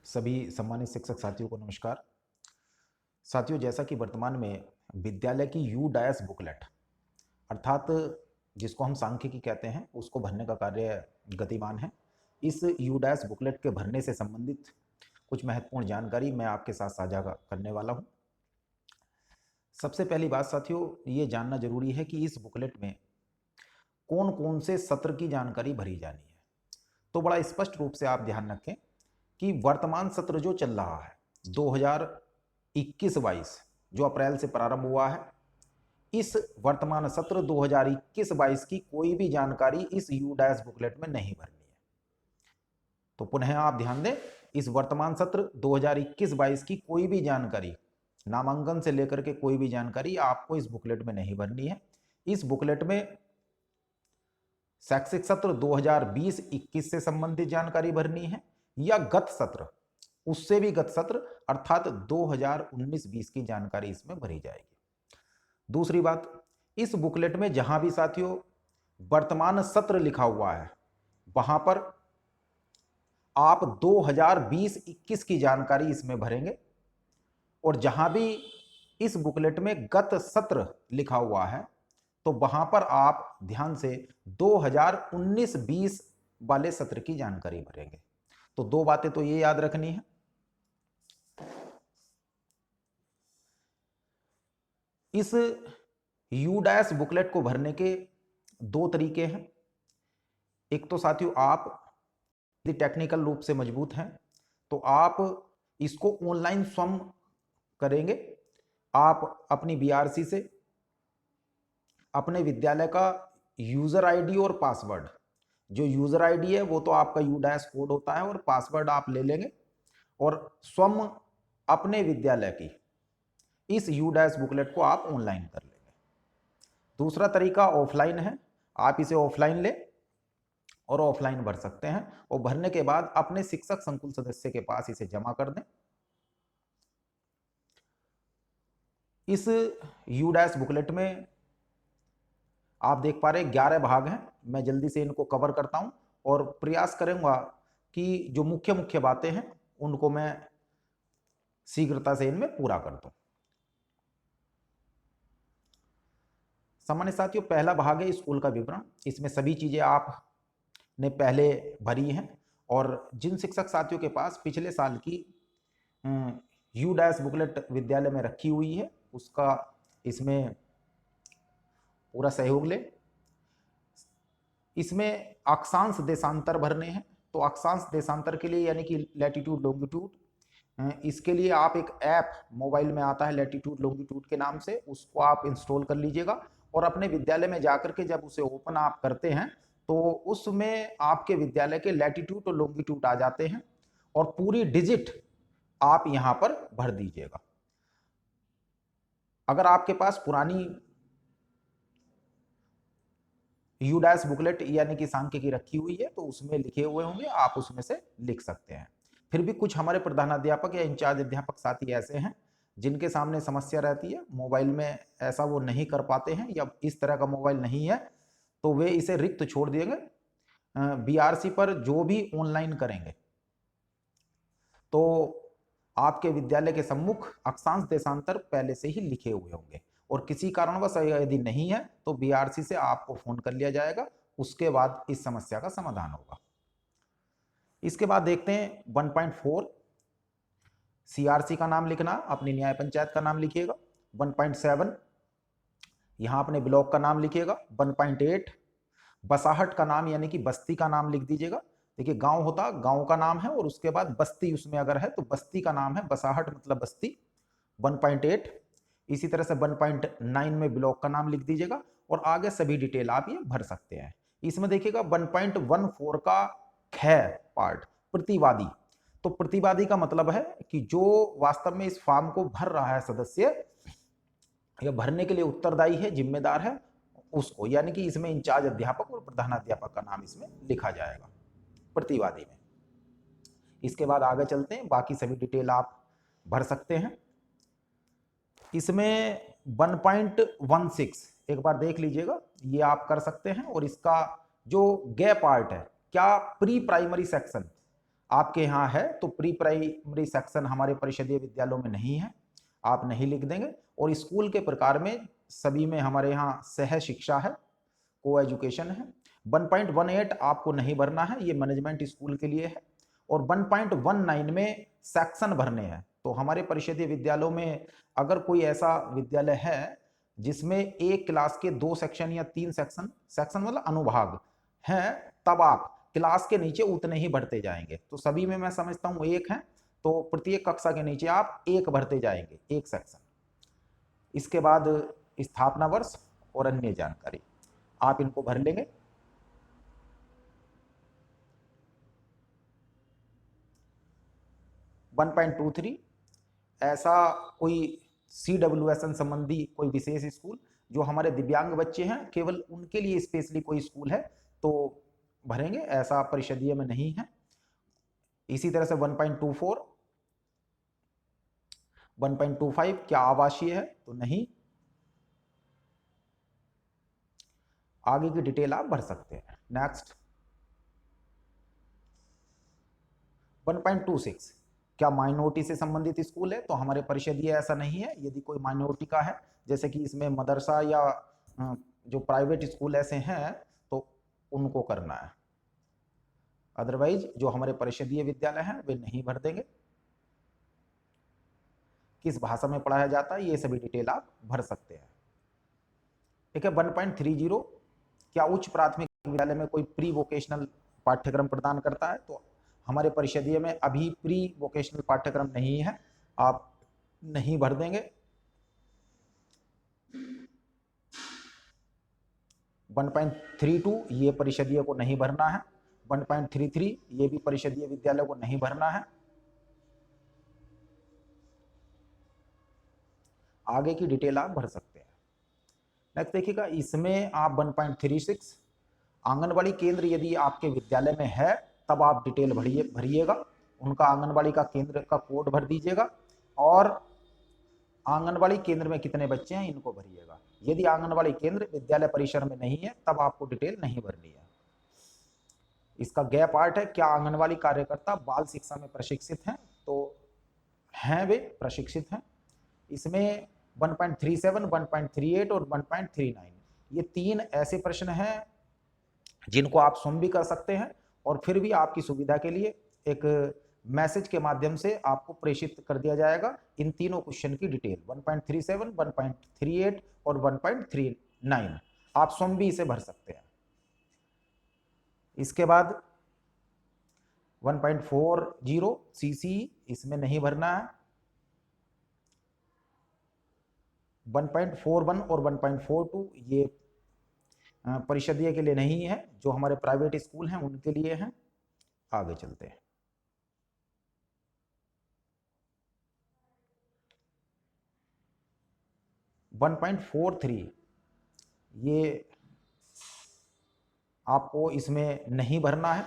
सभी सम्मानित शिक्षक साथियों को नमस्कार। साथियों, जैसा कि वर्तमान में विद्यालय की यू डायस बुकलेट अर्थात जिसको हम सांख्यिकी कहते हैं उसको भरने का कार्य गतिमान है। इस यू डायस बुकलेट के भरने से संबंधित कुछ महत्वपूर्ण जानकारी मैं आपके साथ साझा करने वाला हूं। सबसे पहली बात साथियों, ये जानना जरूरी है कि इस बुकलेट में कौन कौन से सत्र की जानकारी भरी जानी है। तो बड़ा स्पष्ट रूप से आप ध्यान रखें कि वर्तमान सत्र जो चल रहा है 2021-22 जो अप्रैल से प्रारंभ हुआ है, इस वर्तमान सत्र 2021-22 की कोई भी जानकारी इस यू डायस बुकलेट में नहीं भरनी है। तो पुनः आप ध्यान दें, इस वर्तमान सत्र 2021-22 की कोई भी जानकारी, नामांकन से लेकर के कोई भी जानकारी आपको इस बुकलेट में नहीं भरनी है। इस बुकलेट में शैक्षिक सत्र 2020-21 से संबंधित जानकारी भरनी है या गत सत्र, उससे भी गत सत्र अर्थात 2019-20 की जानकारी इसमें भरी जाएगी। दूसरी बात, इस बुकलेट में जहां भी साथियों वर्तमान सत्र लिखा हुआ है वहां पर आप 2020-21 की जानकारी इसमें भरेंगे, और जहां भी इस बुकलेट में गत सत्र लिखा हुआ है तो वहां पर आप ध्यान से 2019-20 वाले सत्र की जानकारी भरेंगे। तो दो बातें तो ये याद रखनी है। इस यू डैश बुकलेट को भरने के दो तरीके हैं। एक तो साथियों, आप यदि टेक्निकल रूप से मजबूत हैं तो आप इसको ऑनलाइन स्वयं करेंगे। आप अपनी बीआरसी से अपने विद्यालय का यूजर आईडी और पासवर्ड, जो यूजर आईडी है वो तो आपका यू डैश कोड होता है और पासवर्ड आप ले लेंगे और स्वयं अपने विद्यालय की इस यू डैश बुकलेट को आप ऑनलाइन कर लेंगे। दूसरा तरीका ऑफलाइन है। आप इसे ऑफलाइन लें और ऑफलाइन भर सकते हैं, और भरने के बाद अपने शिक्षक संकुल सदस्य के पास इसे जमा कर दें। इस यू डैश बुकलेट में आप देख पा रहे 11 भाग हैं। मैं जल्दी से इनको कवर करता हूं और प्रयास करूंगा कि जो मुख्य मुख्य बातें हैं उनको मैं शीघ्रता से इनमें पूरा कर दूं। सामान्य साथियों, पहला भाग है स्कूल का विवरण। इसमें सभी चीजें आपने पहले भरी हैं, और जिन शिक्षक साथियों के पास पिछले साल की यू डैश बुकलेट विद्यालय में रखी हुई है उसका इसमें पूरा सहयोग ले। इसमें अक्षांश देशांतर भरने हैं। तो अक्षांश देशांतर के लिए यानी कि लैटिट्यूड लॉन्गिट्यूड, इसके लिए आप एक ऐप मोबाइल में आता है लैटिट्यूड लॉन्गिट्यूड के नाम से, उसको आप इंस्टॉल कर लीजिएगा और अपने विद्यालय में जाकर के जब उसे ओपन आप करते हैं तो उसमें आपके विद्यालय के लैटिट्यूड और लॉन्गिट्यूड आ जाते हैं और पूरी डिजिट आप यहां पर भर दीजिएगा। अगर आपके पास पुरानी यू डैश बुकलेट यानी कि सांख्यिकी रखी हुई है तो उसमें लिखे हुए होंगे, आप उसमें से लिख सकते हैं। फिर भी कुछ हमारे प्रधानाध्यापक या इंचार्ज अध्यापक साथी ऐसे हैं जिनके सामने समस्या रहती है, मोबाइल में ऐसा वो नहीं कर पाते हैं या इस तरह का मोबाइल नहीं है, तो वे इसे रिक्त छोड़ देंगे। बीआरसी पर जो भी ऑनलाइन करेंगे तो आपके विद्यालय के सम्मुख अक्षांश देशांतर पहले से ही लिखे हुए होंगे, और किसी कारणवश यदि नहीं है तो बीआरसी से आपको फोन कर लिया जाएगा, उसके बाद इस समस्या का समाधान होगा। इसके बाद देखते हैं 1.4 सीआरसी का नाम लिखना, अपनी न्याय पंचायत का नाम लिखिएगा। 1.7 यहां अपने ब्लॉक का नाम लिखिएगा। 1.8 बसाहट का नाम यानी कि बस्ती का नाम लिख दीजिएगा। देखिए, गांव होता गांव का नाम है और उसके बाद बस्ती उसमें अगर है तो बस्ती का नाम है, बसाहट मतलब बस्ती। 1.8 इसी तरह से 1.9 में ब्लॉक का नाम लिख दीजिएगा और आगे सभी डिटेल आप ये भर सकते हैं। इसमें देखिएगा 1.14 का ख पार्ट प्रतिवादी। तो प्रतिवादी का मतलब है कि जो वास्तव में इस फॉर्म को भर रहा है सदस्य या भरने के लिए उत्तरदायी है, जिम्मेदार है, उसको, यानी कि इसमें इंचार्ज अध्यापक और प्रधानाध्यापक का नाम इसमें लिखा जाएगा प्रतिवादी में। इसके बाद आगे चलते हैं, बाकी सभी डिटेल आप भर सकते हैं। इसमें 1.16 एक बार देख लीजिएगा, ये आप कर सकते हैं। और इसका जो गे पार्ट है, क्या प्री प्राइमरी सेक्शन आपके यहाँ है तो प्री प्राइमरी सेक्शन हमारे परिषदीय विद्यालयों में नहीं है, आप नहीं लिख देंगे। और स्कूल के प्रकार में सभी में हमारे यहाँ सह शिक्षा है, को एजुकेशन है। 1.18 आपको नहीं भरना है, ये मैनेजमेंट स्कूल के लिए है। और 1.19 में सेक्शन भरने हैं। तो हमारे परिषदीय विद्यालयों में अगर कोई ऐसा विद्यालय है जिसमें एक क्लास के 2 सेक्शन या 3 सेक्शन, सेक्शन मतलब अनुभाग हैं, तब आप क्लास के नीचे उतने ही भरते जाएंगे। तो सभी में मैं समझता हूं एक है, तो प्रत्येक कक्षा के नीचे आप एक भरते जाएंगे, एक सेक्शन। इसके बाद स्थापना वर्ष और अन्य जानकारी आप इनको भर लेंगे। .23 ऐसा कोई CWSN संबंधी कोई विशेष स्कूल जो हमारे दिव्यांग बच्चे हैं, केवल उनके लिए स्पेशली कोई स्कूल है तो भरेंगे, ऐसा परिषदीय में नहीं है। इसी तरह से 1.24, 1.25 क्या आवासीय है तो नहीं। आगे की डिटेल आप भर सकते हैं। नेक्स्ट 1.26 क्या माइनॉरिटी से संबंधित स्कूल है तो हमारे परिषदीय ऐसा नहीं है। यदि कोई माइनॉरिटी का है, जैसे कि इसमें मदरसा या जो प्राइवेट स्कूल ऐसे हैं तो उनको करना है, अदरवाइज जो हमारे परिषदीय विद्यालय हैं वे नहीं भर देंगे। किस भाषा में पढ़ाया जाता है ये सभी डिटेल आप भर सकते हैं। ठीक है। 1.30 क्या उच्च प्राथमिक विद्यालय में कोई प्री वोकेशनल पाठ्यक्रम प्रदान करता है तो हमारे परिषदीय में अभी प्री वोकेशनल पाठ्यक्रम नहीं है, आप नहीं भर देंगे। 1.32 ये परिषदीय को नहीं भरना है। 1.33 ये भी परिषदीय विद्यालय को नहीं भरना है। आगे की डिटेल आप भर सकते हैं। नेक्स्ट देखिएगा, इसमें आप 1.36 आंगनबाड़ी केंद्र यदि आपके विद्यालय में है तब आप डिटेल भरिएगा, उनका आंगनबाड़ी का केंद्र का कोड भर दीजिएगा और आंगनबाड़ी केंद्र में कितने बच्चे हैं इनको भरिएगा। यदि आंगनबाड़ी केंद्र विद्यालय परिसर में नहीं है तब आपको डिटेल नहीं भरनी है। इसका गैप पार्ट है, क्या आंगनबाड़ी कार्यकर्ता बाल शिक्षा में प्रशिक्षित हैं तो हैं, वे प्रशिक्षित हैं। इसमें 1.37, 1.38 और 1.39 ये 3 ऐसे प्रश्न हैं जिनको आप स्वयं भी कर सकते हैं और फिर भी आपकी सुविधा के लिए एक मैसेज के माध्यम से आपको प्रेषित कर दिया जाएगा इन तीनों क्वेश्चन की डिटेल। 1.37, 1.38 और 1.39 आप स्वयं भी इसे भर सकते हैं। इसके बाद 1.40 CC इसमें नहीं भरना है। 1.41 और 1.42 ये परिषदीय के लिए नहीं है, जो हमारे प्राइवेट स्कूल हैं उनके लिए हैं। आगे चलते हैं। .43 ये आपको इसमें नहीं भरना है।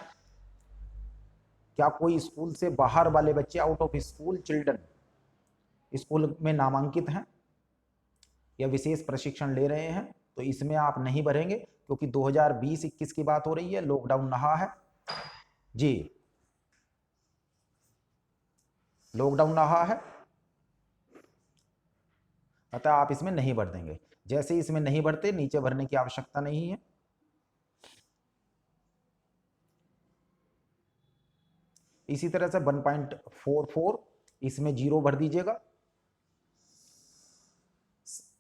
क्या कोई स्कूल से बाहर वाले बच्चे, out of school children, school में नामांकित हैं या विशेष प्रशिक्षण ले रहे हैं तो इसमें आप नहीं भरेंगे, क्योंकि 2020-21 की बात हो रही है, लॉकडाउन रहा है जी, लॉकडाउन रहा है, अतः आप इसमें नहीं भर देंगे। जैसे इसमें नहीं भरते, नीचे भरने की आवश्यकता नहीं है। इसी तरह से 1.44 इसमें 0 भर दीजिएगा।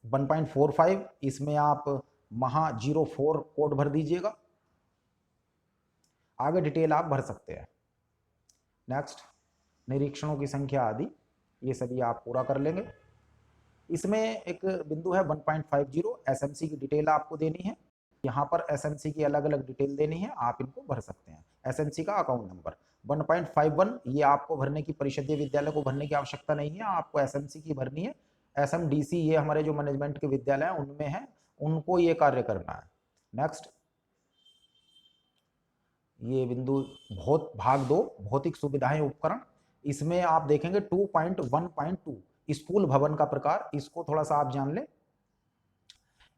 1.45 इसमें आप महा 04 कोड भर दीजिएगा। आगे डिटेल आप भर सकते हैं। नेक्स्ट, निरीक्षणों की संख्या आदि ये सभी आप पूरा कर लेंगे। इसमें एक बिंदु है 1.50 एसएमसी की डिटेल आपको देनी है। यहाँ पर एसएमसी की अलग अलग डिटेल देनी है, आप इनको भर सकते हैं। एसएमसी का अकाउंट नंबर 1.51 ये आपको भरने की, परिषदीय विद्यालय को भरने की आवश्यकता नहीं है, आपको एसएमसी की भरनी है। एसएमडीसी ये हमारे जो मैनेजमेंट के विद्यालय हैं उनमें है, उनको ये कार्य करना है। नेक्स्ट, ये बिंदु भाग 2 भौतिक सुविधाएं उपकरण, इसमें आप देखेंगे 2.1.2 स्कूल भवन का प्रकार, इसको थोड़ा सा आप जान लें।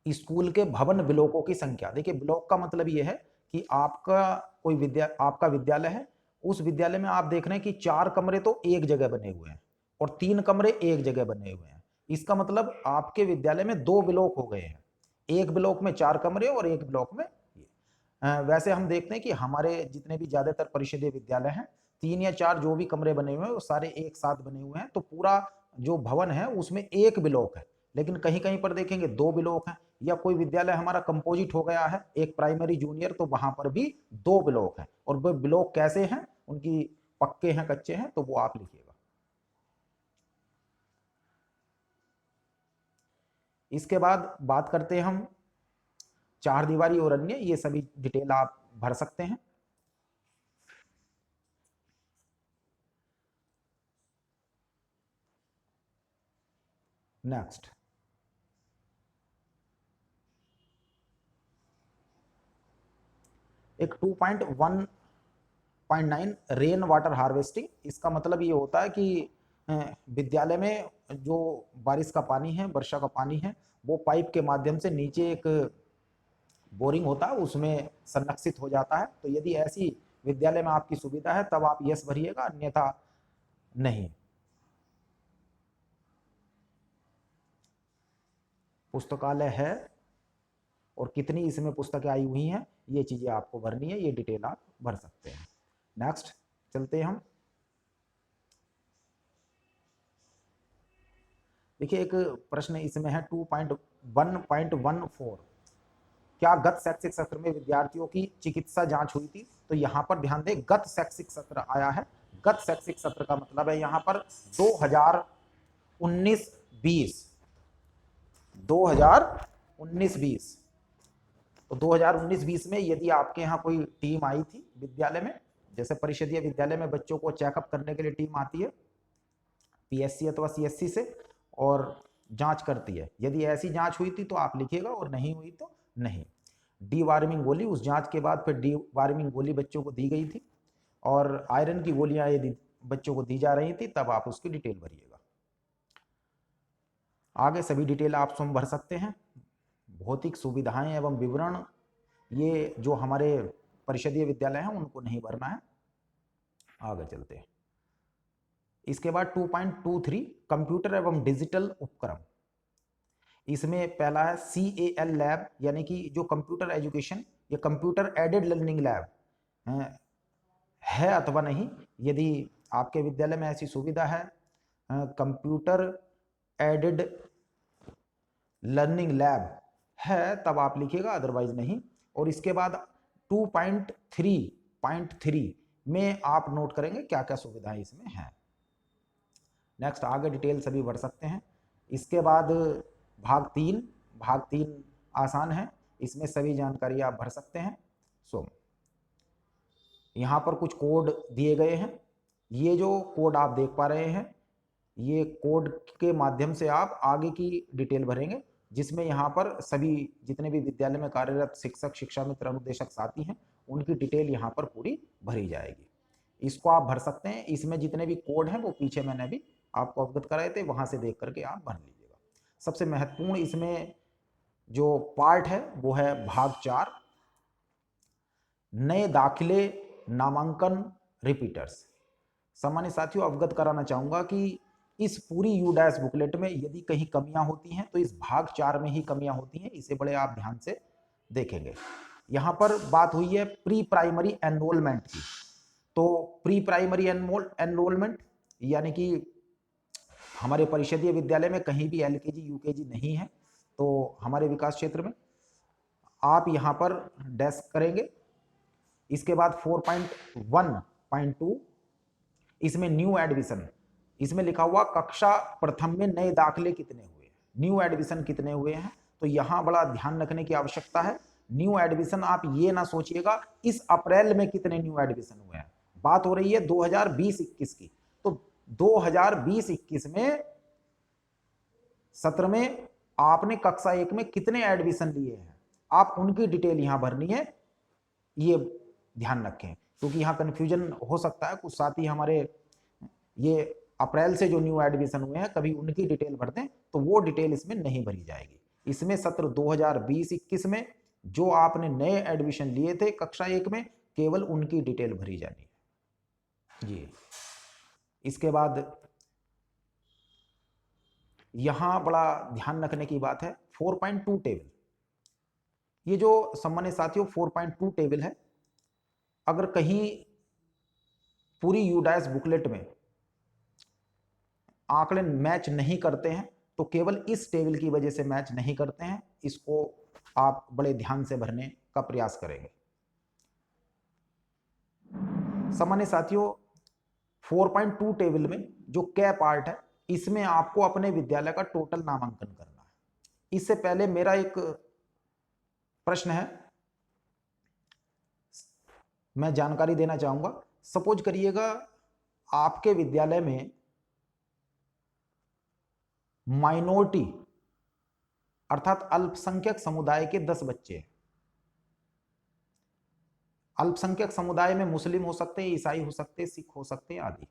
स्कूल के भवन ब्लॉकों की संख्या, देखिए ब्लॉक का मतलब ये है कि आपका कोई आपका विद्यालय है, उस विद्यालय में आप देख रहे हैं कि 4 कमरे तो एक जगह बने हुए हैं और 3 कमरे एक जगह बने हुए हैं। इसका मतलब आपके विद्यालय में 2 ब्लॉक हो गए हैं, एक ब्लॉक में 4 कमरे और एक ब्लॉक में वैसे हम देखते हैं कि हमारे जितने भी ज्यादातर परिषदीय विद्यालय हैं 3 या 4 जो भी कमरे बने हुए हैं वो सारे एक साथ बने हुए हैं, तो पूरा जो भवन है उसमें एक ब्लॉक है। लेकिन कहीं कहीं पर देखेंगे 2 ब्लॉक हैं, या कोई विद्यालय हमारा कंपोजिट हो गया है, एक प्राइमरी जूनियर, तो वहां पर भी 2 ब्लॉक हैं। और वो ब्लॉक कैसे हैं, उनकी पक्के हैं कच्चे हैं, तो वो आप लिखिएगा। इसके बाद बात करते हैं हम चार दीवारी और अन्य, ये सभी डिटेल आप भर सकते हैं। नेक्स्ट, एक 2.1.9 रेन वाटर हार्वेस्टिंग। इसका मतलब ये होता है कि विद्यालय में जो बारिश का पानी है, वर्षा का पानी है, वो पाइप के माध्यम से नीचे एक बोरिंग होता है उसमें संरक्षित हो जाता है। तो यदि ऐसी विद्यालय में आपकी सुविधा है तब आप यस भरिएगा, अन्यथा नहीं। पुस्तकालय है और कितनी इसमें पुस्तकें आई हुई हैं, ये चीजें आपको भरनी है, ये डिटेल आप भर सकते हैं। नेक्स्ट चलते हैं हम। देखिए एक प्रश्न इसमें है 2.1.14, क्या गत शैक्षिक सत्र में विद्यार्थियों की चिकित्सा जांच हुई थी? तो यहाँ पर ध्यान दें, गत शैक्षिक सत्र आया है। गत शैक्षिक सत्र का मतलब है यहाँ पर 2019-20, 2019-20। तो 2019-20 में यदि आपके यहाँ कोई टीम आई थी विद्यालय में, जैसे परिषदीय विद्यालय में बच्चों को चेकअप करने के लिए टीम आती है पीएससी अथवा सीएससी से और जांच करती है, यदि ऐसी जांच हुई थी तो आप लिखिएगा, और नहीं हुई तो नहीं। डी वार्मिंग गोली, उस जांच के बाद फिर डी वार्मिंग गोली बच्चों को दी गई थी, और आयरन की गोलियां यदि बच्चों को दी जा रही थी तब आप उसकी डिटेल भरिएगा। आगे सभी डिटेल आप स्वयं भर सकते हैं। भौतिक सुविधाएं एवं विवरण, ये जो हमारे परिषदीय विद्यालय हैं उनको नहीं भरना है। आगे चलते हैं। इसके बाद 2.23 कंप्यूटर एवं डिजिटल उपकरण। इसमें पहला है CAL लैब, यानी कि जो कंप्यूटर एजुकेशन या कंप्यूटर एडेड लर्निंग लैब है अथवा नहीं। यदि आपके विद्यालय में ऐसी सुविधा है कंप्यूटर एडेड लर्निंग लैब है तब आप लिखिएगा, अदरवाइज नहीं। और इसके बाद 2.3.3 में आप नोट करेंगे क्या क्या सुविधाएं इसमें हैं। नेक्स्ट, आगे डिटेल सभी भर सकते हैं। इसके बाद भाग 3 आसान है, इसमें सभी जानकारी आप भर सकते हैं। सो यहाँ पर कुछ कोड दिए गए हैं, ये जो कोड आप देख पा रहे हैं, ये कोड के माध्यम से आप आगे की डिटेल भरेंगे, जिसमें यहाँ पर सभी जितने भी विद्यालय में कार्यरत शिक्षक, शिक्षा मित्र, अनुदेशक साथी हैं, उनकी डिटेल यहाँ पर पूरी भरी जाएगी। इसको आप भर सकते हैं। इसमें जितने भी कोड हैं वो पीछे मैंने भी आपको अवगत कराए थे, वहां से देख करके आप भर लीजिएगा। सबसे महत्वपूर्ण इसमें जो पार्ट है वो है भाग 4, नए दाखिले नामांकन रिपीटर्स। सामान्य साथियों, अवगत कराना चाहूंगा कि इस पूरी यूडैश बुकलेट में यदि कहीं कमियां होती हैं तो इस भाग 4 में ही कमियां होती हैं, इसे बड़े आप ध्यान से देखेंगे। यहां पर बात हुई है प्री प्राइमरी एनरोलमेंट की। तो प्री प्राइमरी एनरोलमेंट यानी कि हमारे परिषदीय विद्यालय में कहीं भी LKG UKG नहीं है, तो हमारे विकास क्षेत्र में आप यहां पर डैश करेंगे। इसके बाद 4.1.2, इसमें न्यू एडमिशन, इसमें लिखा हुआ कक्षा प्रथम में नए दाखिले कितने हुए, न्यू एडमिशन कितने हुए हैं। तो यहां बड़ा ध्यान रखने की आवश्यकता है। न्यू एडमिशन आप ये ना सोचिएगा इस अप्रैल में कितने न्यू एडमिशन हुए हैं, बात हो रही है 2020-21 की। तो 2020-21 में सत्र में आपने कक्षा 1 में कितने एडमिशन लिए हैं, आप उनकी डिटेल यहां भरनी है, ये ध्यान रखें, क्योंकि यहां कंफ्यूजन हो सकता है। कुछ साथी हमारे ये अप्रैल से जो न्यू एडमिशन हुए हैं कभी उनकी डिटेल भर दें, तो वो डिटेल इसमें नहीं भरी जाएगी। इसमें सत्र 2020-21 में जो आपने नए एडमिशन लिए थे कक्षा 1 में, केवल उनकी डिटेल भरी जानी है। जी। इसके बाद यहां बड़ा ध्यान रखने की बात है 4.2 टेबल। ये जो सम्मानित साथियों 4.2 टेबल है, अगर कहीं पूरी यूडाइस बुकलेट में आंकड़े मैच नहीं करते हैं तो केवल इस टेबल की वजह से मैच नहीं करते हैं। इसको आप बड़े ध्यान से भरने का प्रयास करेंगे। सामान्य साथियों 4.2 टेबल में जो कै पार्ट है, इसमें आपको अपने विद्यालय का टोटल नामांकन करना है। इससे पहले मेरा एक प्रश्न है, मैं जानकारी देना चाहूंगा। सपोज करिएगा आपके विद्यालय में माइनॉरिटी अर्थात अल्पसंख्यक समुदाय के 10 बच्चे हैं। अल्पसंख्यक समुदाय में मुस्लिम हो सकते हैं, ईसाई हो सकते हैं, सिख हो सकते हैं आदि।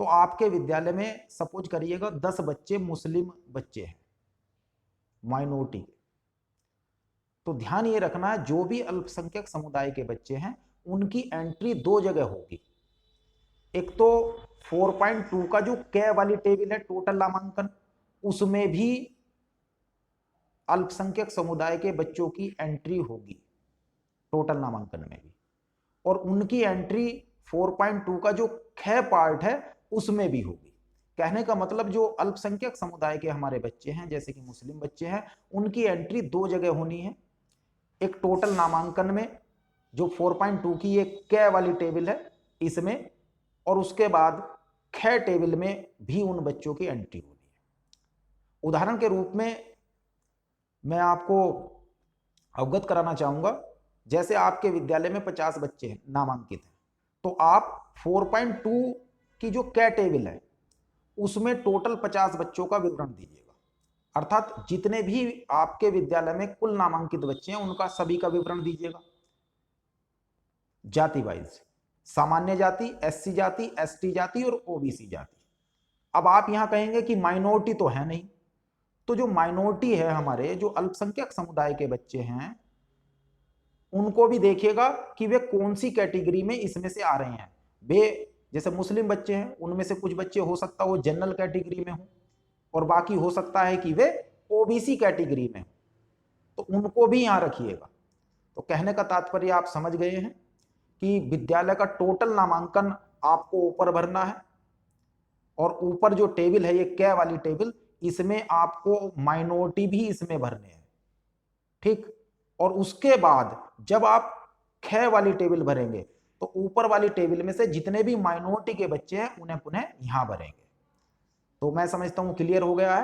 तो आपके विद्यालय में सपोज करिएगा 10 बच्चे मुस्लिम बच्चे हैं माइनॉरिटी के। तो ध्यान ये रखना है जो भी अल्पसंख्यक समुदाय के बच्चे हैं उनकी एंट्री दो जगह होगी। एक तो 4.2 का जो कै वाली टेबल है टोटल नामांकन, उसमें भी अल्पसंख्यक समुदाय के बच्चों की एंट्री होगी टोटल नामांकन में भी, और उनकी एंट्री 4.2 का जो ख पार्ट है उसमें भी होगी। कहने का मतलब जो अल्पसंख्यक समुदाय के हमारे बच्चे हैं जैसे कि मुस्लिम बच्चे हैं, उनकी एंट्री दो जगह होनी है। एक टोटल नामांकन में जो 4.2 की एक कै वाली टेबल है इसमें, और उसके बाद ख टेबल में भी उन बच्चों की एंट्री होनी है। उदाहरण के रूप में मैं आपको अवगत कराना चाहूंगा, जैसे आपके विद्यालय में 50 बच्चे हैं नामांकित हैं, तो आप 4.2 की जो कै टेबल है उसमें टोटल 50 बच्चों का विवरण दीजिएगा। अर्थात जितने भी आपके विद्यालय में कुल नामांकित बच्चे हैं उनका सभी का विवरण दीजिएगा जाति वाइज, सामान्य जाति, एससी जाति, एसटी जाति और ओबीसी जाति। अब आप यहां कहेंगे कि माइनॉरिटी तो है नहीं, तो जो माइनॉरिटी है हमारे जो अल्पसंख्यक समुदाय के बच्चे हैं उनको भी देखिएगा कि वे कौन सी कैटेगरी में इसमें से आ रहे हैं। वे जैसे मुस्लिम बच्चे हैं उनमें से कुछ बच्चे हो सकता है वो जनरल कैटेगरी में हो और बाकी हो सकता है कि वे ओबीसी कैटेगरी में हो, तो उनको भी यहां रखिएगा। तो कहने का तात्पर्य आप समझ गए हैं कि विद्यालय का टोटल नामांकन आपको ऊपर भरना है, और ऊपर जो टेबल है ये कै वाली टेबल, इसमें आपको माइनॉरिटी भी इसमें भरने हैं, ठीक। और उसके बाद जब आप ख वाली टेबल भरेंगे तो ऊपर वाली टेबल में से जितने भी माइनॉरिटी के बच्चे हैं उन्हें पुनः यहां भरेंगे। तो मैं समझता हूं क्लियर हो गया है।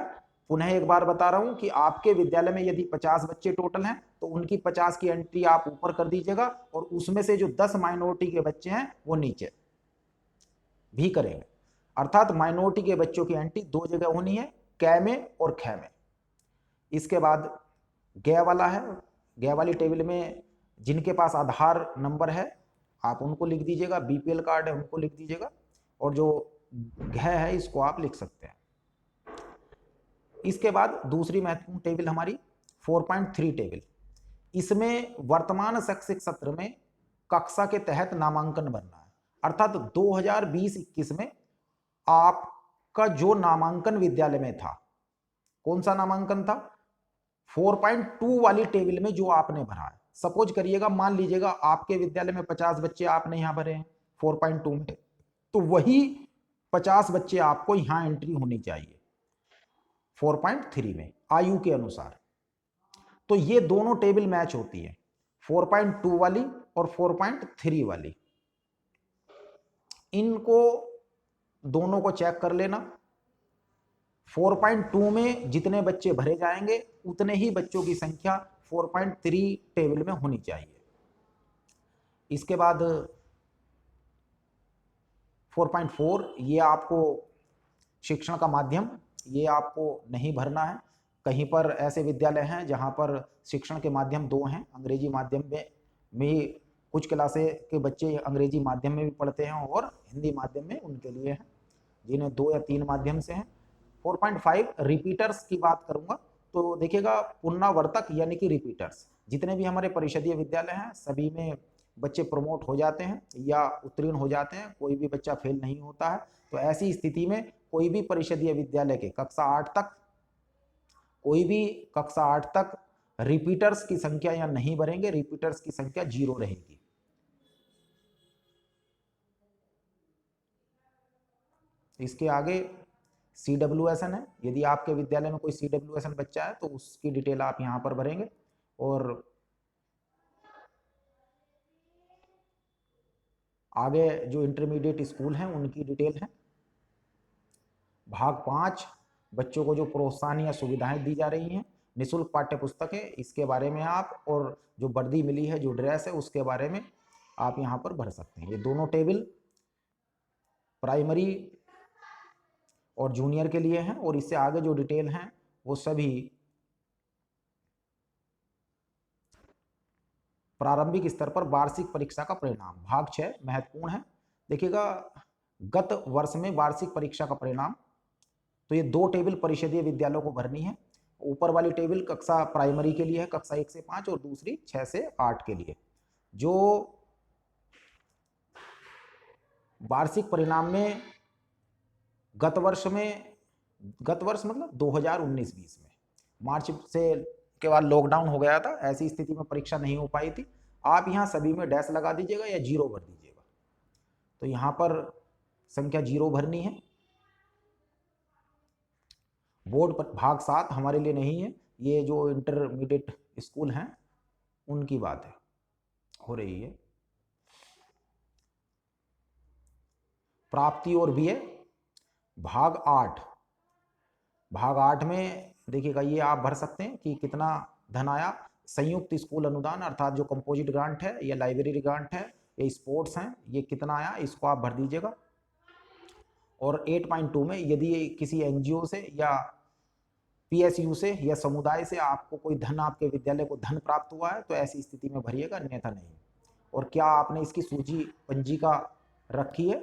पुनः एक बार बता रहा हूं कि आपके विद्यालय में यदि 50 बच्चे टोटल हैं तो उनकी 50 की एंट्री आप ऊपर कर दीजिएगा, और उसमें से जो 10 माइनॉरिटी के बच्चे हैं वो नीचे भी करेंगे। अर्थात माइनॉरिटी के बच्चों की एंट्री दो जगह होनी है, कै में और ख में। इसके बाद गै वाला है, गै वाली टेबल में जिनके पास आधार नंबर है आप उनको लिख दीजिएगा, बीपीएल कार्ड है उनको लिख दीजिएगा, और जो घ है इसको आप लिख सकते हैं। इसके बाद दूसरी महत्वपूर्ण टेबल हमारी 4.3 टेबल। इसमें वर्तमान शैक्षिक सत्र में कक्षा के तहत नामांकन भरना है। अर्थात 2020-21 में आपका जो नामांकन विद्यालय में था, कौन सा नामांकन था? 4.2 वाली टेबल में जो आपने भरा है। सपोज करिएगा, मान लीजिएगा आपके विद्यालय में 50 बच्चे आपने यहां भरे हैं 4.2 में, तो वही 50 बच्चे आपको यहां एंट्री होनी चाहिए 4.3 में आयु के अनुसार। तो ये दोनों टेबल मैच होती है, 4.2 वाली और 4.3 वाली। इनको दोनों को चेक कर लेना। 4.2 में जितने बच्चे भरे जाएंगे उतने ही बच्चों की संख्या 4.3 टेबल में होनी चाहिए। इसके बाद 4.4 ये आपको शिक्षण का माध्यम, ये आपको नहीं भरना है। कहीं पर ऐसे विद्यालय हैं जहां पर शिक्षण के माध्यम दो हैं, अंग्रेजी माध्यम में कुछ क्लासे के बच्चे अंग्रेजी माध्यम में भी पढ़ते हैं और हिंदी माध्यम में उनके लिए है जिन्हें 2 या 3 माध्यम से हैं। 4.5 रिपीटर्स की बात करूंगा, तो देखिएगा पुनरावर्तक यानी कि रिपीटर्स जितने भी हमारे परिषदीय विद्यालय हैं सभी में बच्चे प्रमोट हो जाते हैं या उत्तीर्ण हो जाते हैं, कोई भी बच्चा फेल नहीं होता है। तो ऐसी स्थिति में कोई भी परिषदीय विद्यालय के कक्षा 8 तक, कोई भी कक्षा 8 तक रिपीटर्स की संख्या या नहीं बढ़ेंगे, रिपीटर्स की संख्या 0 रहेगी। इसके आगे CWSN है। यदि आपके विद्यालय में कोई CWSN बच्चा है तो उसकी डिटेल आप यहां पर भरेंगे। और आगे जो इंटरमीडिएट स्कूल हैं उनकी डिटेल है। भाग 5, बच्चों को जो प्रोत्साहन या सुविधाएं दी जा रही हैं, निःशुल्क पाठ्य पुस्तकें, इसके बारे में आप, और जो वर्दी मिली है, जो ड्रेस है, उसके बारे में आप यहां पर भर सकते हैं। ये दोनों टेबल प्राइमरी और जूनियर के लिए हैं। और इससे आगे जो डिटेल हैं वो सभी प्रारंभिक स्तर पर वार्षिक परीक्षा का परिणाम। भाग 6 महत्वपूर्ण है। देखिएगा, गत वर्ष में वार्षिक परीक्षा का परिणाम, तो ये 2 टेबल परिषदीय विद्यालयों को भरनी है। ऊपर वाली टेबल कक्षा प्राइमरी के लिए है, कक्षा 1 से 5, और दूसरी 6 से 8 के लिए। जो वार्षिक परिणाम में गत वर्ष मतलब 2019-20 में मार्च से के बाद लॉकडाउन हो गया था, ऐसी स्थिति में परीक्षा नहीं हो पाई थी। आप यहाँ सभी में डैश लगा दीजिएगा या 0 भर दीजिएगा। तो यहाँ पर संख्या 0 भरनी है। बोर्ड पर भाग 7 हमारे लिए नहीं है, ये जो इंटरमीडिएट स्कूल हैं उनकी बात है, हो रही है। प्राप्ति और BA भाग 8, भाग 8 में देखिएगा, ये आप भर सकते हैं कि कितना धन आया। संयुक्त स्कूल अनुदान अर्थात जो कंपोजिट ग्रांट है या लाइब्रेरी ग्रांट है या स्पोर्ट्स हैं, ये कितना आया, इसको आप भर दीजिएगा। और 8.2 में यदि किसी NGO से या PSU से या समुदाय से आपको कोई धन, आपके विद्यालय को धन प्राप्त हुआ है, तो ऐसी स्थिति में भरिएगा, अन्यथा नहीं। और क्या आपने इसकी सूची पंजिका रखी है?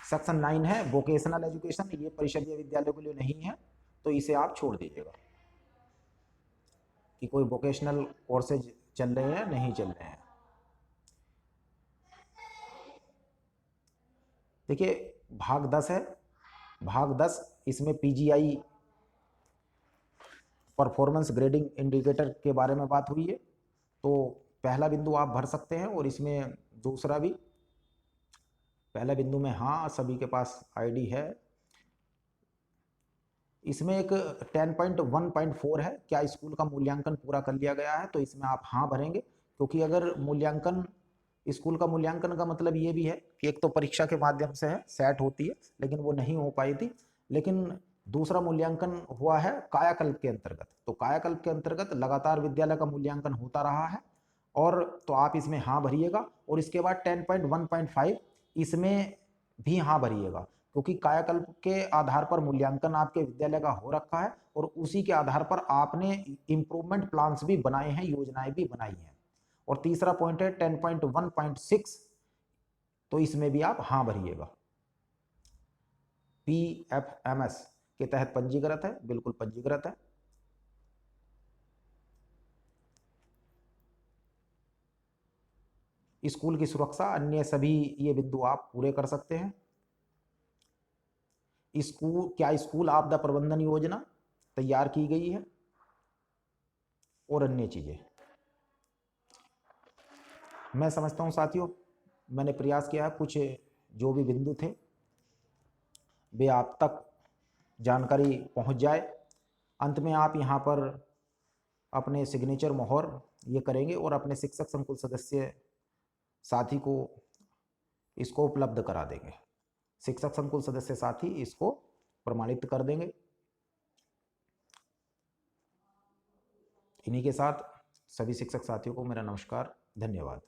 सेक्शन 9 है वोकेशनल एजुकेशन, ये परिषदीय विद्यालय के लिए नहीं है, तो इसे आप छोड़ दीजिएगा कि कोई वोकेशनल कोर्सेज चल रहे हैं, नहीं चल रहे हैं। देखिए, भाग 10 है। भाग 10, इसमें PGI परफॉर्मेंस ग्रेडिंग इंडिकेटर के बारे में बात हुई है। तो पहला बिंदु आप भर सकते हैं, और इसमें दूसरा भी। पहला बिंदु में हाँ, सभी के पास ID है। इसमें एक 10.1.4 है, क्या स्कूल का मूल्यांकन पूरा कर लिया गया है, तो इसमें आप हाँ भरेंगे। क्योंकि अगर मूल्यांकन, स्कूल का मूल्यांकन का मतलब ये भी है कि एक तो परीक्षा के माध्यम से है, सेट होती है, लेकिन वो नहीं हो पाई थी। लेकिन दूसरा मूल्यांकन हुआ है कायाकल्प के अंतर्गत। तो कायाकल्प के अंतर्गत लगातार विद्यालय का मूल्यांकन होता रहा है, और तो आप इसमें हाँ भरिएगा। और इसके बाद 10.1.5, इसमें भी हाँ भरिएगा, क्योंकि कायाकल्प के आधार पर मूल्यांकन आपके विद्यालय का हो रखा है, और उसी के आधार पर आपने इंप्रूवमेंट प्लान्स भी बनाए हैं, योजनाएं भी बनाई हैं। और तीसरा पॉइंट है 10.1.6, तो इसमें भी आप हाँ भरिएगा। PFMS के तहत पंजीकृत है, बिल्कुल पंजीकृत है। स्कूल की सुरक्षा, अन्य सभी ये बिंदु आप पूरे कर सकते हैं। क्या स्कूल आपदा प्रबंधन योजना तैयार की गई है, और अन्य चीजें। मैं समझता हूं साथियों, मैंने प्रयास किया, कुछ जो भी बिंदु थे वे आप तक जानकारी पहुंच जाए। अंत में आप यहां पर अपने सिग्नेचर मोहर ये करेंगे, और अपने शिक्षक संकुल सदस्य साथी को इसको उपलब्ध करा देंगे। शिक्षक संकुल सदस्य साथी इसको प्रमाणित कर देंगे। इन्हीं के साथ सभी शिक्षक साथियों को मेरा नमस्कार, धन्यवाद।